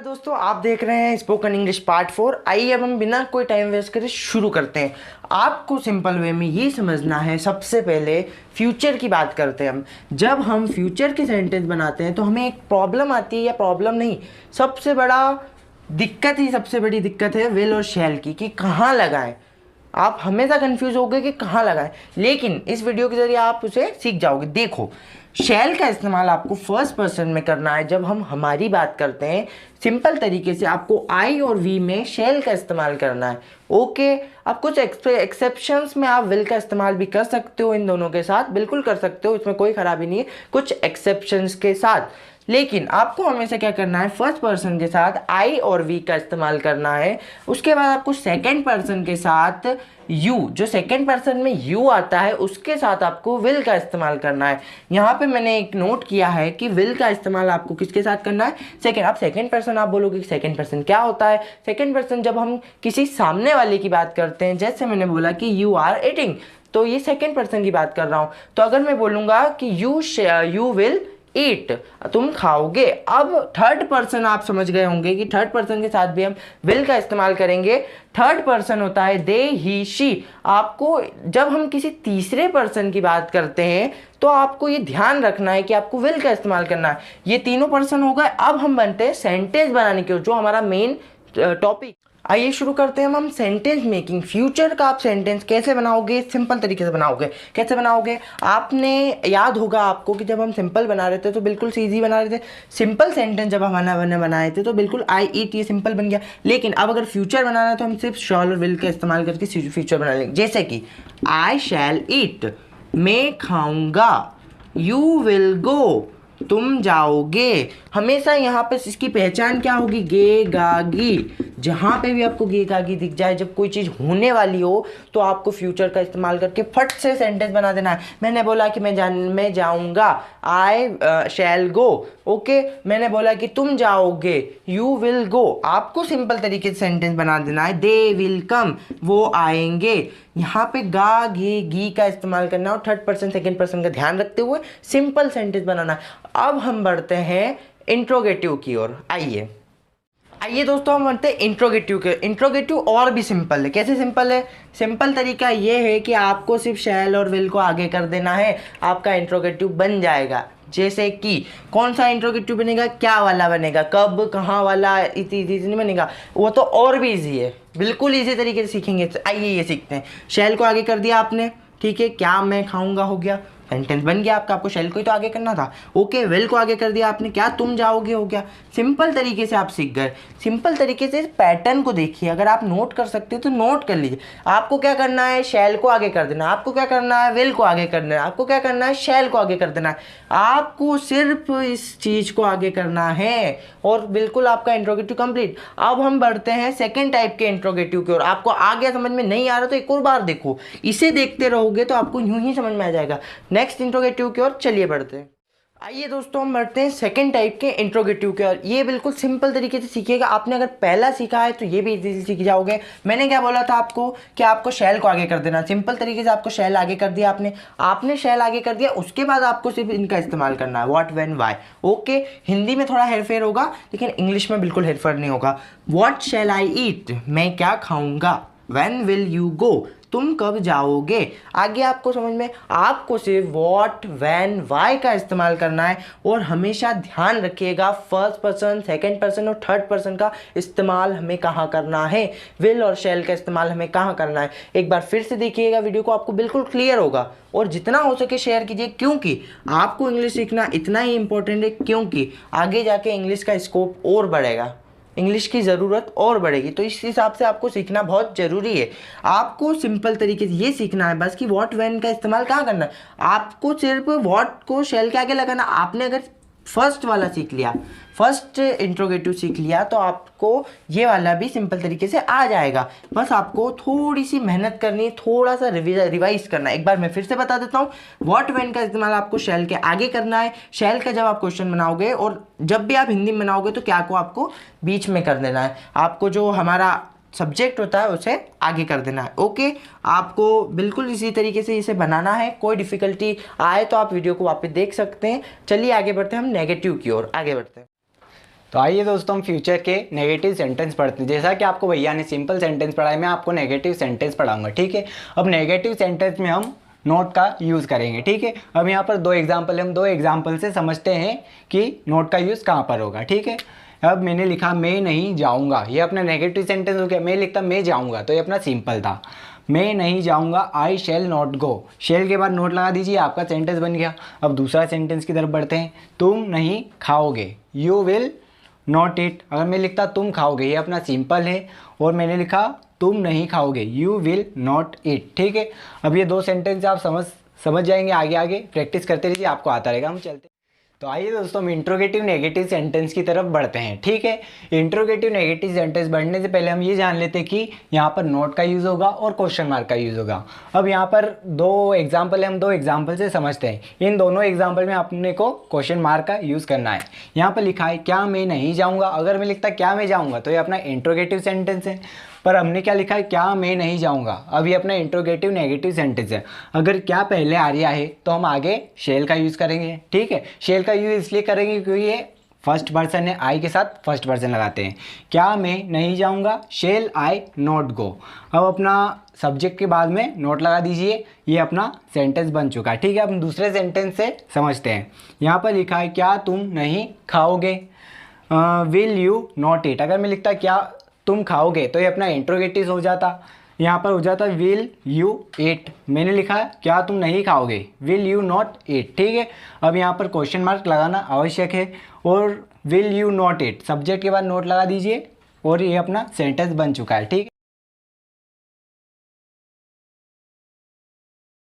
दोस्तों, आप देख रहे हैं स्पोकन इंग्लिश पार्ट 4। आइए अब हम बिना कोई टाइम वेस्ट करे शुरू करते हैं। आपको सिंपल वे में ये समझना है, सबसे पहले फ्यूचर की बात करते हैं हम। जब हम फ्यूचर के सेंटेंस बनाते हैं तो हमें एक प्रॉब्लम आती है, या प्रॉब्लम नहीं, सबसे बड़ी दिक्कत है विल और शैल की, कि कहाँ लगाएं। आप हमेशा कंफ्यूज हो गए कि कहाँ लगाएं, लेकिन इस वीडियो के जरिए आप उसे सीख जाओगे। देखो, शैल का इस्तेमाल आपको फर्स्ट पर्सन में करना है। जब हम हमारी बात करते हैं, सिंपल तरीके से आपको आई और वी में शैल का इस्तेमाल करना है। ओके, अब कुछ एक्सेप्शंस में आप विल का इस्तेमाल भी कर सकते हो, इन दोनों के साथ बिल्कुल कर सकते हो, इसमें कोई खराबी नहीं है कुछ एक्सेप्शंस के साथ। लेकिन आपको हमेशा क्या करना है, फर्स्ट पर्सन के साथ आई और वी का इस्तेमाल करना है। उसके बाद आपको सेकंड पर्सन के साथ यू, जो सेकंड पर्सन में यू आता है, उसके साथ आपको विल का इस्तेमाल करना है। यहाँ पे मैंने एक नोट किया है कि विल का इस्तेमाल आपको किसके साथ करना है, सेकंड। आप सेकंड पर्सन, आप बोलोगे कि सेकंड पर्सन क्या होता है। सेकंड पर्सन जब हम किसी सामने वाले की बात करते हैं, जैसे मैंने बोला कि यू आर ईटिंग, तो ये सेकंड पर्सन की बात कर रहा हूँ। तो अगर मैं बोलूँगा कि यू विल ईट, तुम खाओगे। अब थर्ड पर्सन आप समझ गए होंगे कि थर्ड पर्सन के साथ भी हम विल का इस्तेमाल करेंगे। थर्ड पर्सन होता है दे, ही, शी। आपको जब हम किसी तीसरे पर्सन की बात करते हैं तो आपको ये ध्यान रखना है कि आपको विल का इस्तेमाल करना है। ये तीनों पर्सन हो गए। अब हम बनते हैं सेंटेंस बनाने की ओर, जो हमारा मेन टॉपिक। आइए शुरू करते हैं हम सेंटेंस मेकिंग। फ्यूचर का आप सेंटेंस कैसे बनाओगे, सिंपल तरीके से बनाओगे। कैसे बनाओगे, आपने याद होगा आपको कि जब हम सिंपल बना रहे थे तो बिल्कुल सीधी बना रहे थे। सिंपल सेंटेंस जब हम बनाए थे तो बिल्कुल आई ईट, ये सिंपल बन गया। लेकिन अब अगर फ्यूचर बनाना है तो हम सिर्फ शैल और विल का इस्तेमाल करके फ्यूचर बना लेंगे। जैसे कि आई शैल ईट, मैं खाऊंगा। यू विल गो, तुम जाओगे। हमेशा यहाँ पे इसकी पहचान क्या होगी, गे गा गी। जहाँ पे भी आपको गे गा गी दिख जाए, जब कोई चीज़ होने वाली हो तो आपको फ्यूचर का इस्तेमाल करके फट से सेंटेंस बना देना है। मैंने बोला कि मैं जाऊँगा, आई शैल गो। ओके, मैंने बोला कि तुम जाओगे, यू विल गो। आपको सिंपल तरीके से सेंटेंस बना देना है, दे विल कम, वो आएंगे। यहाँ पे गा गे गी का इस्तेमाल करना और थर्ड पर्सन सेकंड पर्सन का ध्यान रखते हुए सिंपल सेंटेंस बनाना। अब हम बढ़ते हैं इंट्रोगेटिव की ओर। आइए दोस्तों, हम बढ़ते हैं इंट्रोगेटिव के। इंट्रोगेटिव और भी सिंपल है। कैसे सिंपल है, सिंपल तरीका ये है कि आपको सिर्फ शैल और विल को आगे कर देना है, आपका इंट्रोगेटिव बन जाएगा। जैसे कि कौन सा इंट्रोगेटिव बनेगा, क्या वाला बनेगा, कब, कहाँ वाला, इजी नहीं बनेगा, वो तो और भी इजी है, बिल्कुल इजी तरीके से सीखेंगे। आइए ये सीखते हैं। शैल को आगे कर दिया आपने, ठीक है, क्या मैं खाऊंगा हो गया, सेंटेंस बन गया आपका। आपको शैल को ही तो आगे करना था। ओके, विल को आगे कर दिया आपने, क्या तुम जाओगे हो गया। सिंपल तरीके से आप सीख गए। सिंपल तरीके से इस पैटर्न को देखिए, अगर आप नोट कर सकते हो तो नोट कर लीजिए। आपको क्या करना है, शैल को आगे कर देना। आपको क्या करना है, विल को आगे कर देना। आपको क्या करना है, शैल को आगे कर देना है। आपको सिर्फ इस चीज को आगे करना है और बिल्कुल आपका इंट्रोगेटिव कंप्लीट। अब हम बढ़ते हैं सेकेंड टाइप के इंट्रोगेटिव की ओर। आपको आ गया, समझ में नहीं आ रहा तो एक और बार देखो, इसे देखते रहोगे तो आपको यूं ही समझ में आ जाएगा। नेक्स्ट इंट्रोगेटिव की ओर चलिए बढ़ते हैं। आइए दोस्तों, हम बढ़ते हैं सेकंड टाइप के इंट्रोगेटिव की ओर। ये बिल्कुल सिंपल तरीके से सीखिएगा। आपने अगर पहला सीखा है तो ये भी इजीली सीख जाओगे। मैंने क्या बोला था आपको कि आपको शैल को आगे कर देना। सिंपल तरीके से आपको शैल आगे कर दिया आपने शैल आगे कर दिया। उसके बाद आपको सिर्फ इनका इस्तेमाल करना है, what, when, why. Okay, Hindi में थोड़ा हेरफेर होगा लेकिन इंग्लिश में बिल्कुल हेरफेर नहीं होगा। व्हाट शैल आई ईट, मैं क्या खाऊंगा। व्हेन विल यू गो, तुम कब जाओगे। आगे आपको समझ में, आपको सिर्फ व्हाट, व्हेन, व्हाई का इस्तेमाल करना है। और हमेशा ध्यान रखिएगा फर्स्ट पर्सन, सेकंड पर्सन और थर्ड पर्सन का इस्तेमाल हमें कहाँ करना है, विल और शैल का इस्तेमाल हमें कहाँ करना है। एक बार फिर से देखिएगा वीडियो को, आपको बिल्कुल क्लियर होगा। और जितना हो सके शेयर कीजिए, क्योंकि आपको इंग्लिश सीखना इतना ही इंपॉर्टेंट है, क्योंकि आगे जाके इंग्लिश का स्कोप और बढ़ेगा, इंग्लिश की ज़रूरत और बढ़ेगी। तो इस हिसाब से आपको सीखना बहुत ज़रूरी है। आपको सिंपल तरीके से ये सीखना है बस कि व्हाट, व्हेन का इस्तेमाल कहाँ करना है। आपको सिर्फ व्हाट को शैल के आगे लगाना। आपने अगर फर्स्ट वाला सीख लिया, फर्स्ट इंट्रोगेटिव सीख लिया, तो आपको ये वाला भी सिंपल तरीके से आ जाएगा। बस आपको थोड़ी सी मेहनत करनी है, थोड़ा सा रिवाइज करना है। एक बार मैं फिर से बता देता हूँ, व्हाट, व्हेन का इस्तेमाल आपको शैल के आगे करना है। शैल का जब आप क्वेश्चन बनाओगे और जब भी आप हिंदी में बनाओगे तो क्या को आपको बीच में कर देना है। आपको जो हमारा सब्जेक्ट होता है उसे आगे कर देना है। ओके, आपको बिल्कुल इसी तरीके से इसे बनाना है। कोई डिफिकल्टी आए तो आप वीडियो को वापस देख सकते हैं। चलिए आगे बढ़ते हैं हम नेगेटिव की ओर आगे बढ़ते हैं। तो आइए दोस्तों हम फ्यूचर के नेगेटिव सेंटेंस पढ़ते हैं। जैसा कि आपको भैया ने सिंपल सेंटेंस पढ़ाया, मैं आपको नेगेटिव सेंटेंस पढ़ाऊंगा, ठीक है। अब नेगेटिव सेंटेंस में हम नोट का यूज़ करेंगे, ठीक है। अब यहाँ पर दो एग्जाम्पल, हम दो एग्जाम्पल से समझते हैं कि नोट का यूज़ कहाँ पर होगा, ठीक है। अब मैंने लिखा मैं नहीं जाऊँगा, ये अपना नेगेटिव सेंटेंस हो गया। मैं लिखता मैं जाऊँगा, तो ये अपना सिंपल था। मैं नहीं जाऊँगा, आई शैल नॉट गो, शैल के बाद नोट लगा दीजिए, आपका सेंटेंस बन गया। अब दूसरा सेंटेंस की तरफ बढ़ते हैं। तुम नहीं खाओगे, यू विल नॉट ईट। अगर मैं लिखता तुम खाओगे, ये अपना सिंपल है, और मैंने लिखा तुम नहीं खाओगे, यू विल नॉट ईट, ठीक है। अब ये दो सेंटेंस आप समझ जाएंगे, आगे आगे प्रैक्टिस करते रहिए, आपको आता रहेगा। हम चलते। तो आइए दोस्तों हम इंट्रोगेटिव नेगेटिव सेंटेंस की तरफ बढ़ते हैं, ठीक है। इंट्रोगेटिव नेगेटिव सेंटेंस बढ़ने से पहले हम ये जान लेते हैं कि यहाँ पर नोट का यूज़ होगा और क्वेश्चन मार्क का यूज़ होगा। अब यहाँ पर दो एग्जाम्पल है, हम दो एग्जाम्पल से समझते हैं। इन दोनों एग्जाम्पल में अपने को क्वेश्चन मार्क का यूज़ करना है। यहाँ पर लिखा है क्या मैं नहीं जाऊँगा, अगर मैं लिखता क्या मैं जाऊँगा तो ये अपना इंट्रोगेटिव सेंटेंस है, पर हमने क्या लिखा है क्या मैं नहीं जाऊँगा, अब ये अपना इंट्रोगेटिव नेगेटिव सेंटेंस है। अगर क्या पहले आ रहा है तो हम आगे शेल का यूज़ करेंगे, ठीक है। शेल का यूज़ इसलिए करेंगे क्योंकि ये फर्स्ट पर्सन है, आई के साथ फर्स्ट पर्सन लगाते हैं। क्या मैं नहीं जाऊँगा, शेल आई नॉट गो। अब अपना सब्जेक्ट के बाद में नोट लगा दीजिए, ये अपना सेंटेंस बन चुका है, ठीक है। अब हम दूसरे सेंटेंस से समझते हैं। यहाँ पर लिखा है क्या तुम नहीं खाओगे, विल यू नॉट ईट। अगर मैं लिखता क्या तुम खाओगे तो ये अपना इंट्रोगेटिव हो जाता, यहाँ पर हो जाता विल यू ईट। मैंने लिखा है क्या तुम नहीं खाओगे, विल यू नॉट ईट, ठीक है। अब यहाँ पर क्वेश्चन मार्क लगाना आवश्यक है, और will you not eat subject के बाद नोट लगा दीजिए, और ये अपना सेंटेंस बन चुका है, ठीक है।